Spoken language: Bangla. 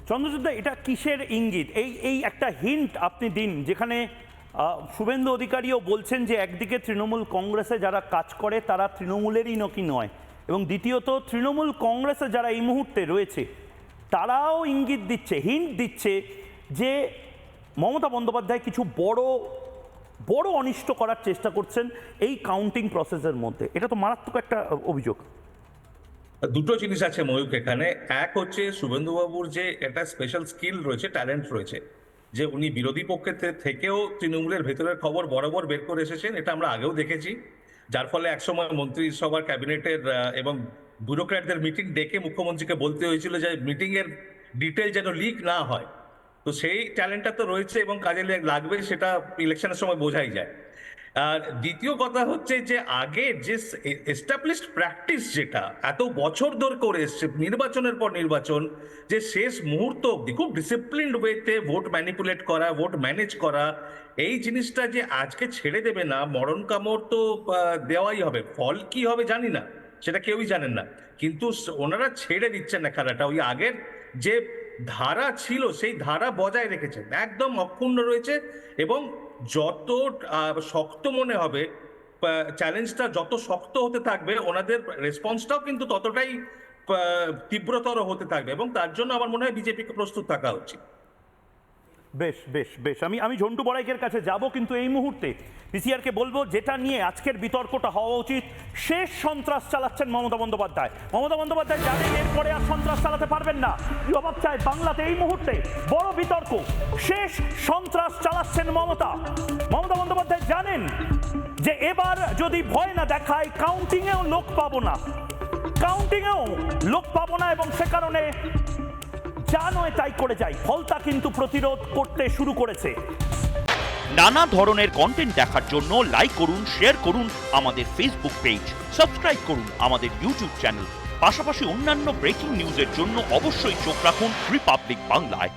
চন্দ্রচূড়, এটা কিসের ইঙ্গিত? এই এই একটা হিন্ট আপনি দিন, যেখানে শুভেন্দু অধিকারীও বলছেন যে একদিকে তৃণমূল কংগ্রেসে যারা কাজ করে তারা তৃণমূলেরই নাকি নয়, এবং দ্বিতীয়ত তৃণমূল কংগ্রেসে যারা এই মুহূর্তে রয়েছে তারাও ইঙ্গিত দিচ্ছে, হিন্ট দিচ্ছে যে মমতা বন্দ্যোপাধ্যায় কিছু বড় বড় অনিষ্ট করার চেষ্টা করছেন এই কাউন্টিং প্রসেসের মধ্যে। এটা তো মারাত্মক একটা অভিযোগ। দুটো জিনিস আছে ময়ূক এখানে। এক হচ্ছে শুভেন্দুবাবুর যে একটা স্পেশাল স্কিল রয়েছে, ট্যালেন্ট রয়েছে, যে উনি বিরোধী পক্ষের থেকেও তৃণমূলের ভেতরের খবর বরাবর বের করে এসেছেন। এটা আমরা আগেও দেখেছি, যার ফলে একসময় মন্ত্রিসভার ক্যাবিনেটের এবং ব্যুরোক্র্যাটদের মিটিং ডেকে মুখ্যমন্ত্রীকে বলতে হয়েছিল যে মিটিং এর ডিটেল যেন লিক না হয়। তো সেই ট্যালেন্টটা তো রয়েছে এবং কাজে লাগবে, সেটা ইলেকশনের সময় বোঝাই যায়। আর দ্বিতীয় কথা হচ্ছে যে আগে যে এস্টাবলিশড প্র্যাকটিস, যেটা এত বছর ধরে করে এসছে নির্বাচনের পর নির্বাচন, যে শেষ মুহূর্ত অব্দি খুব ডিসিপ্লিনড ওয়েতে ভোট ম্যানিপুলেট করা, ভোট ম্যানেজ করা, এই জিনিসটা যে আজকে ছেড়ে দেবে না, মরণ কামড় তো দেওয়াই হবে। ফল কি হবে জানি না, সেটা কেউই জানেন না, কিন্তু ওনারা ছেড়ে দিচ্ছেন না খেলাটা। ওই আগের যে ধারা ছিল সেই ধারা বজায় রেখেছেন, একদম অক্ষুণ্ণ রয়েছে। এবং যত শক্ত মনে হবে, চ্যালেঞ্জটা যত শক্ত হতে থাকবে, ওনাদের রেসপন্সটাও কিন্তু ততটাই তীব্রতর হতে থাকবে, এবং তার জন্য আমার মনে হয় বিজেপিকে প্রস্তুত থাকা উচিত। বেশ বেশ বেশ, আমি ঝন্টু বড়াইকের কাছে যাব, কিন্তু এই মুহূর্তে পিসিআরকে বলবো যেটা নিয়ে আজকের বিতর্কটা হওয়া উচিত, শেষ সন্ত্রাস চালাচ্ছেন মমতা বন্দ্যোপাধ্যায়। মমতা বন্দ্যোপাধ্যায় জানেন এরপরে আর সন্ত্রাস চালাতে পারবেন না। জবাব চায় বাংলাতে এই মুহূর্তে বড় বিতর্ক, শেষ সন্ত্রাস চালাচ্ছেন মমতা। মমতা বন্দ্যোপাধ্যায় জানেন যে এবার যদি ভয় না দেখায় কাউন্টিংয়েও লোক পাবো না, কাউন্টিংয়েও লোক পাবো না, এবং সে কারণে যা নয় তাই করে যায়। ফলতা কিন্তু প্রতিরোধ করতে শুরু করেছে। নানা ধরনের কন্টেন্ট দেখার জন্য লাইক করুন, শেয়ার করুন আমাদের ফেসবুক পেজ, সাবস্ক্রাইব করুন আমাদের ইউটিউব চ্যানেল। পাশাপাশি অন্যান্য ব্রেকিং নিউজের জন্য অবশ্যই চোখ রাখুন রিপাবলিক বাংলায়।